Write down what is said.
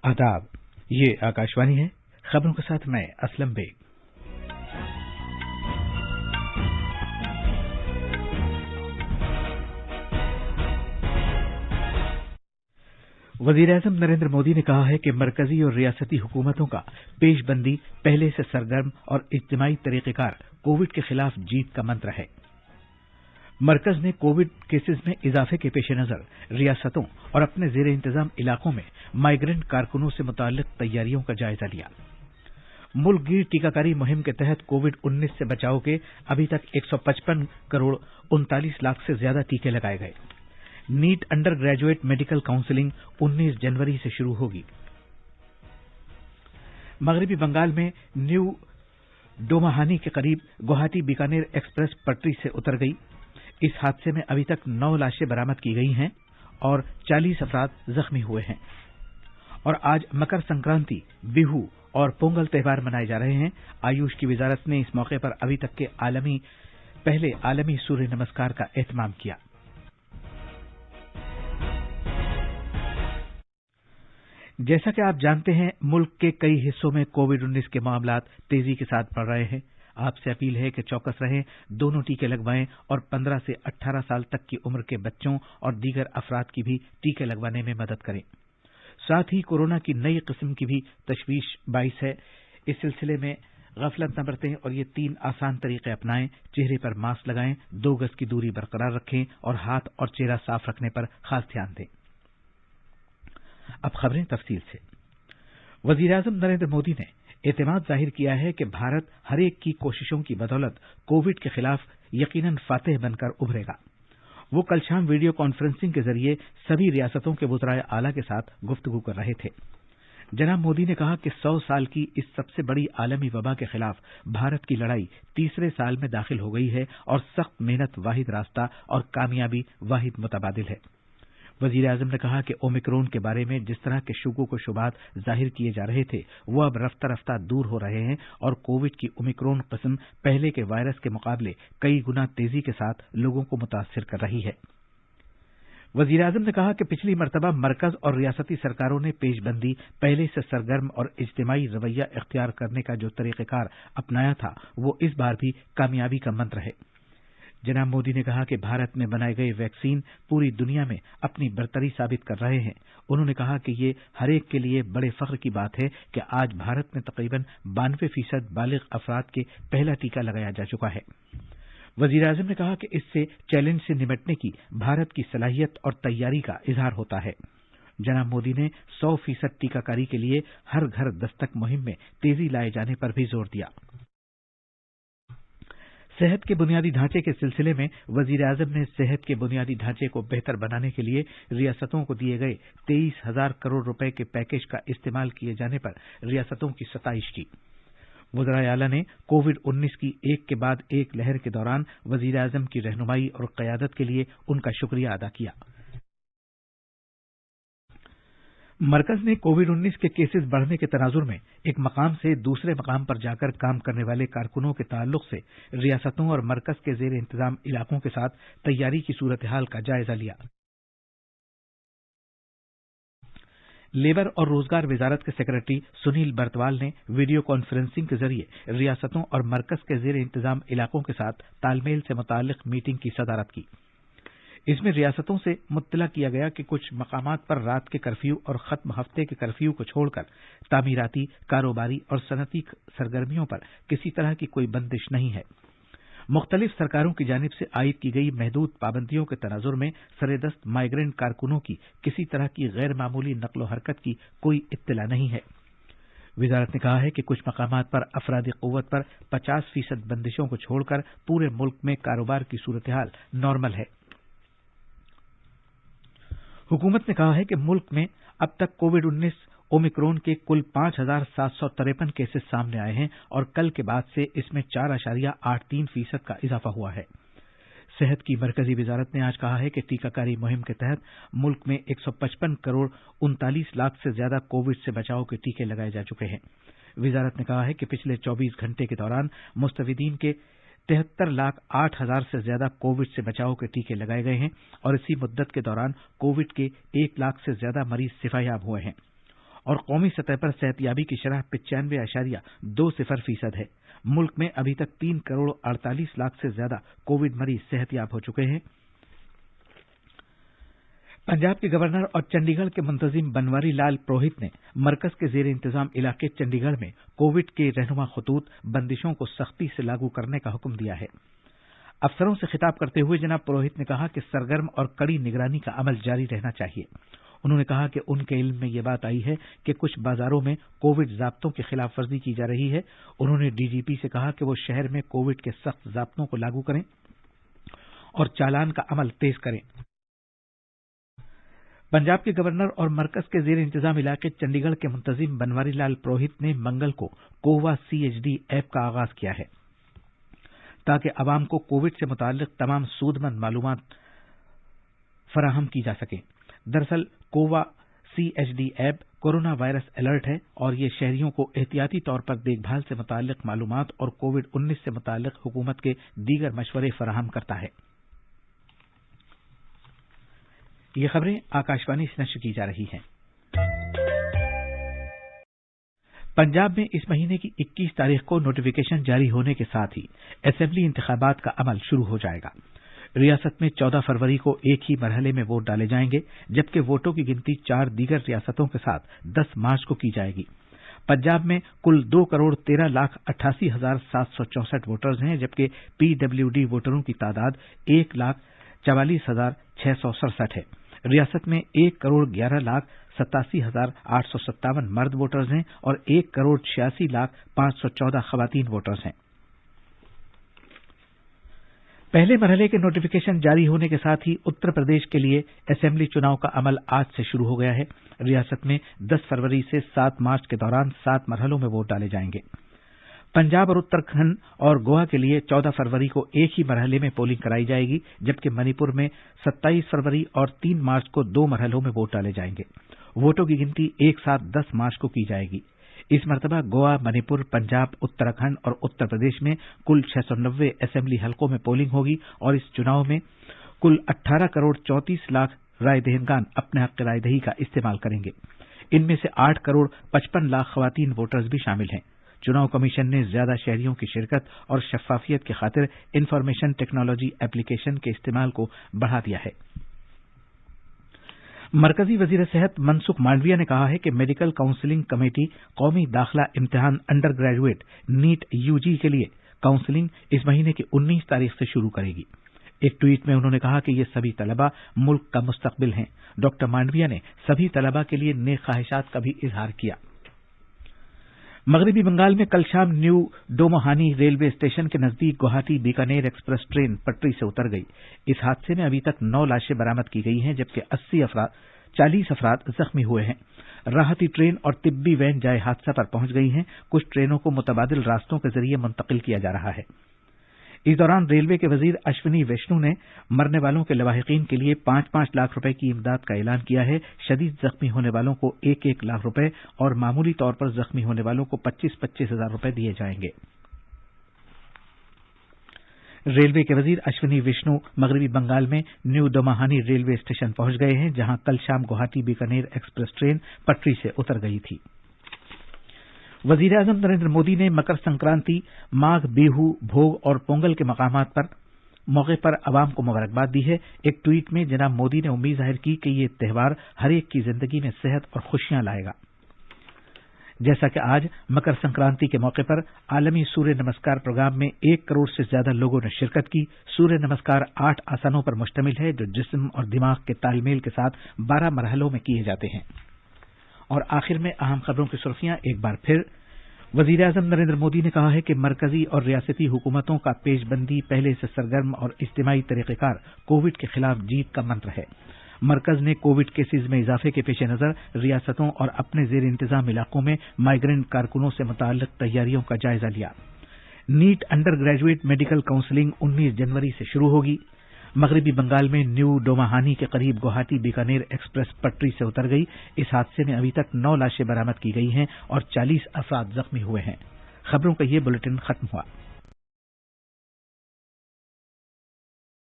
आदाब, ये आकाशवाणी है। खबरों के साथ मैं असलम बेग। वजीर-ए-आज़म नरेंद्र मोदी ने कहा है कि मरकजी और रियासती हुकूमतों का पेशबंदी, पहले से सरगर्म और इज्तिमाई तरीक़ेकार कोविड के खिलाफ जीत का मंत्र है। मरकज ने कोविड केसेस में इजाफे के पेश नजर रियासतों और अपने जेर इंतजाम इलाकों में माइग्रेंट कारकुनों से मुताल्लिक तैयारियों का जायजा लिया। मुल्क गिर टीकाकारी मुहिम के तहत कोविड-19 से बचाव के अभी तक 155 करोड़ 39 लाख से ज्यादा टीके लगाए गए। NEET undergraduate medical counselling 19 जनवरी से शुरू होगी। मगरबी बंगाल में न्यू डोमाहानी के करीब गुवाहाटी बीकानेर एक्सप्रेस पटरी से उतर गई। इस हादसे में अभी तक 9 लाशें बरामद की गई हैं और 40 अफराद जख्मी हुए हैं। और आज मकर संक्रांति, बिहू और पोंगल त्योहार मनाए जा रहे हैं। आयुष की वजारत ने इस मौके पर अभी तक के पहले आलमी सूर्य नमस्कार का एहतमाम किया। जैसा कि आप जानते हैं, मुल्क के कई हिस्सों में कोविड-19 के मामलात तेजी के साथ बढ़ रहे हैं। आपसे अपील है कि चौकस रहें, दोनों टीके लगवाएं और 15 से 18 साल तक की उम्र के बच्चों और दीगर अफराद की भी टीके लगवाने में मदद करें। साथ ही कोरोना की नई किस्म की भी तशवीश बाइस है। इस सिलसिले में गफलत न बरतें और ये 3 आसान तरीके अपनाएं। चेहरे पर मास्क लगाएं, 2 गज की दूरी बरकरार रखें और हाथ और चेहरा साफ रखने पर खास ध्यान दें। अब खबरें तफसील से। वजीर-ए-आज़म नरेंद्र मोदी ने एतमाद जाहिर किया है कि भारत हर एक की कोशिशों की बदौलत कोविड के खिलाफ यकीनन फातेह बनकर उभरेगा। वो कल शाम वीडियो कॉन्फ्रेंसिंग के जरिए सभी रियासतों के वज़राए आला के साथ गुफ्तगू कर रहे थे। जनाब मोदी ने कहा कि 100 साल की इस सबसे बड़ी आलमी वबा के खिलाफ भारत की लड़ाई तीसरे साल में दाखिल हो गई है और सख्त मेहनत वाहिद रास्ता और कामयाबी वाहिद मुतबादिल है। वजीर-ए-आज़म ने कहा कि ओमिक्रॉन के बारे में जिस तरह के शुगुक व शुबात जाहिर किए जा रहे थे, वो अब रफ्ता रफ्ता दूर हो रहे हैं और कोविड की ओमिक्रॉन किस्म पहले के वायरस के मुकाबले कई गुना तेजी के साथ लोगों को मुतासिर कर रही है। वजीर-ए-आज़म ने कहा कि पिछली मरतबा मरकज और रियासती सरकारों ने पेशबंदी, पहले से सरगर्म और इज्तिमाई रवैया इख्तियार करने का जो तरीक़ेकार अपनाया था, वो इस बार भी कामयाबी का मंत्र है। जनाब मोदी ने कहा कि भारत में बनाए गए वैक्सीन पूरी दुनिया में अपनी बरतरी साबित कर रहे हैं। उन्होंने कहा कि ये हर एक के लिए बड़े फख्र की बात है कि आज भारत में तकरीबन 92% बालिग अफराद के पहला टीका लगाया जा चुका है। वजीर-ए-आज़म ने कहा कि इससे चैलेंज से निपटने की भारत की सलाहियत और तैयारी का इजहार होता है। जनाब मोदी ने 100% टीकाकारी के लिए हर घर दस्तक मुहिम में तेजी लाए जाने पर भी जोर दिया। सेहत के बुनियादी ढांचे के सिलसिले में वजीर-ए-आज़म ने सेहत के बुनियादी ढांचे को बेहतर बनाने के लिए रियासतों को दिए गए 23,000 करोड़ रुपए के पैकेज का इस्तेमाल किए जाने पर रियासतों की सताइश की। वज़राए आला ने कोविड-19 की एक के बाद एक लहर के दौरान वजीर-ए-आज़म की रहनुमाई और क़यादत के लिए उनका शुक्रिया अदा किया। मरकज ने कोविड-19 के केसेस बढ़ने के तनाजुर में एक मकाम से दूसरे मकाम पर जाकर काम करने वाले कारकुनों के ताल्लुक से रियासतों और मरकज के जेर इंतजाम इलाकों के साथ तैयारी की सूरत हाल का जायजा लिया। लेबर और रोजगार वजारत के सेक्रेटरी सुनील बर्तवाल ने वीडियो कॉन्फ्रेंसिंग के जरिए रियासतों और मरकज के जेर इंतजाम इलाकों के साथ तालमेल से मुताल्लिक मीटिंग की सदारत की। इसमें रियासतों से मुत्तला किया गया कि कुछ मकामात पर रात के कर्फ्यू और खत्म हफ्ते के कर्फ्यू को छोड़कर तामीराती, कारोबारी और सनती सरगर्मियों पर किसी तरह की कोई बंदिश नहीं है। मुख्तलिफ सरकारों की जानिब से आयद की गई महदूद पाबंदियों के तनाजुर में सरेदस्त माइग्रेंट कारकुनों की किसी तरह की गैर मामूली नकलो हरकत की कोई इत्तला नहीं है। वजारत ने कहा है कि कुछ मकामात पर अफरादी कुव्वत पर 50% बंदिशों को छोड़कर पूरे मुल्क में कारोबार की सूरत हाल नॉर्मल है। हुकूमत ने कहा है कि मुल्क में अब तक कोविड-19 ओमिक्रॉन के कुल 5,753 केसेस सामने आए हैं और कल के बाद से इसमें 4.83% का इजाफा हुआ है। सेहत की मरकजी वजारत ने आज कहा है कि टीकाकारी मुहिम के तहत मुल्क में 155 करोड़ 39 लाख से ज्यादा कोविड से बचाव के टीके लगाए जा चुके हैं। वजारत ने कहा है कि पिछले 24 घंटे के दौरान मुस्तफिदीन के 73,08,000 से ज्यादा कोविड से बचाव के टीके लगाए गए हैं और इसी मुद्दत के दौरान कोविड के 1 लाख से ज्यादा मरीज शिफायाब हुए हैं। और कौमी सतह पर सेहतयाबी की शरह 95.20% है। मुल्क में अभी तक 3 करोड़ 48 लाख से ज्यादा कोविड मरीज सेहतयाब हो चुके हैं। पंजाब के गवर्नर और चंडीगढ़ के मुंतजिम बनवारी लाल पुरोहित ने मरकज के जेर इंतजाम इलाके चंडीगढ़ में कोविड के रहनुमा खतूत बंदिशों को सख्ती से लागू करने का हुक्म दिया है। अफसरों से खिताब करते हुए जनाब पुरोहित ने कहा कि सरगर्म और कड़ी निगरानी का अमल जारी रहना चाहिए। उन्होंने कहा कि उनके इल्म में यह बात आई है कि कुछ बाजारों में कोविड ज़ाब्तों की खिलाफ वर्जी की जा रही है। उन्होंने डीजीपी से कहा कि वो शहर में कोविड के सख्त ज़ाब्तों को लागू करें और चालान का अमल तेज करें। पंजाब के गवर्नर और मरकज के जेर इंतजाम इलाके चंडीगढ़ के मुंतजिम बनवारी लाल पुरोहित ने मंगल को कोवा CHD ऐप का आगाज किया है ताकि अवाम को कोविड से मुताल्लिक तमाम सूदमंद मालूमात फराहम की जा सकें। दरअसल कोवा CHD app corona virus alert है और ये शहरियों को एहतियाती तौर पर देखभाल से मुताल्लिक मालूमात और कोविड-19 से मुताल्लिक हुकूमत के दीगर मशवरे फराहम करता है। ये खबरें आकाशवाणी से नश्र की जा रही हैं। पंजाब में इस महीने की 21 तारीख को नोटिफिकेशन जारी होने के साथ ही असेंबली इंतखाबात का अमल शुरू हो जाएगा। रियासत में 14 फरवरी को एक ही मरहले में वोट डाले जाएंगे, जबकि वोटों की गिनती 4 दीगर रियासतों के साथ 10 मार्च को की जाएगी। पंजाब में कुल 2,88,764 वोटर्स हैं, जबकि PWD वोटरों की तादाद 1,44,667 है। रियासत में 1,11,87,857 मर्द वोटर्स हैं और 1,86,514 खवातीन वोटर्स हैं। पहले मरहले के नोटिफिकेशन जारी होने के साथ ही उत्तर प्रदेश के लिए असेंबली चुनाव का अमल आज से शुरू हो गया है। रियासत में 10 फरवरी से 7 मार्च के दौरान 7 मरहलों में वोट डाले जाएंगे। पंजाब और उत्तराखंड और गोवा के लिए 14 फरवरी को एक ही मरहले में पोलिंग कराई जाएगी, जबकि मणिपुर में 27 फरवरी और 3 मार्च को 2 मरहलों में वोट डाले जाएंगे। वोटों की गिनती एक साथ 10 मार्च को की जाएगी। इस मरतबा गोवा, मणिपुर, पंजाब, उत्तराखंड और उत्तर प्रदेश में कुल 690 असेंबली हलकों में पोलिंग होगी और इस चुनाव में कुल 18 करोड़ 34 लाख राय दहिंदगान अपने हक राय दही का इस्तेमाल करेंगे। इनमें से 8 करोड़ 55 लाख खवातीन वोटर्स भी शामिल हैं। चुनाव कमीशन ने ज्यादा शहरियों की शिरकत और शफाफियत की खातिर इंफॉर्मेशन टेक्नोलॉजी एप्लीकेशन के इस्तेमाल को बढ़ा दिया है। मरकजी वजीर सेहत मनसुख मांडविया ने कहा है कि मेडिकल काउंसलिंग कमेटी कौमी दाखिला इम्तिहान अंडर ग्रेजुएट नीट UG के लिए काउंसलिंग इस महीने की 19 तारीख से शुरू करेगी। एक ट्वीट में उन्होंने कहा कि ये सभी तलबा मुल्क का मुस्तकबिल हैं। डॉक्टर मांडविया ने सभी तलबा के लिए नेक ख्वाहिशात का भी इजहार किया। मगरबी बंगाल में कल शाम न्यू डोमोहानी रेलवे स्टेशन के नजदीक गुवाहाटी बीकानेर एक्सप्रेस ट्रेन पटरी से उतर गई। इस हादसे में अभी तक 9 लाशें बरामद की गई हैं, जबकि 40 अफराद जख्मी हुए हैं। राहती ट्रेन और तिब्बी वैन जाए हादसा पर पहुंच गई हैं। कुछ ट्रेनों को मुतबादिल रास्तों के जरिए मुंतकिल किया जा रहा है। इस दौरान रेलवे के वजीर अश्विनी वैष्णु ने मरने वालों के लवाहिकीन के लिए 5-5 लाख रुपए की इमदाद का ऐलान किया है। शदीद जख्मी होने वालों को 1-1 लाख रुपए और मामूली तौर पर जख्मी होने वालों को 25-25 हजार रुपए दिए जाएंगे। रेलवे के वजीर अश्विनी वैष्णु मगरबी बंगाल में न्यू डोमाहानी रेलवे स्टेशन पहुंच गए हैं, जहां कल शाम गुवाहाटी बीकानेर एक्सप्रेस ट्रेन पटरी से उतर गई थी। वजीर आजम नरेंद्र मोदी ने मकर संक्रांति, माघ बिहू, भोग और पोंगल के मौके पर अवाम को मुबारकबाद दी है। एक ट्वीट में जनाब मोदी ने उम्मीद जाहिर की कि ये त्यौहार हर एक की जिंदगी में सेहत और खुशियां लाएगा। जैसा कि आज मकर संक्रांति के मौके पर आलमी सूर्य नमस्कार प्रोग्राम में 1 करोड़ से ज्यादा लोगों ने शिरकत की। सूर्य नमस्कार 8 आसनों पर मुश्तमिल है, जो जिस्म और दिमाग के तालमेल के साथ 12 मरहलों में किए जाते हैं। और आखिर में अहम खबरों की सुर्खियां एक बार फिर। वजीर आजम नरेंद्र मोदी ने कहा है कि मरकजी और रियासती हुकूमतों का पेशबंदी पहले से सरगर्म और इज्तिमाई तरीक़ेकार कोविड के खिलाफ जीत का मंत्र है। मरकज ने कोविड केसेज में इजाफे के पेश नजर रियासतों और अपने जेर इंतजाम इलाकों में माइग्रेंट कारकुनों से मुताल्लिक तैयारियों का जायजा लिया। NEET undergraduate medical counselling 19 जनवरी से शुरू होगी। मगरबी बंगाल में न्यू डोमाहानी के करीब गुवाहाटी बीकानेर एक्सप्रेस पटरी से उतर गई। इस हादसे में अभी तक 9 लाशें बरामद की गई हैं और 40 अफराद जख्मी हुए हैं। खबरों का ये बुलेटिन खत्म हुआ।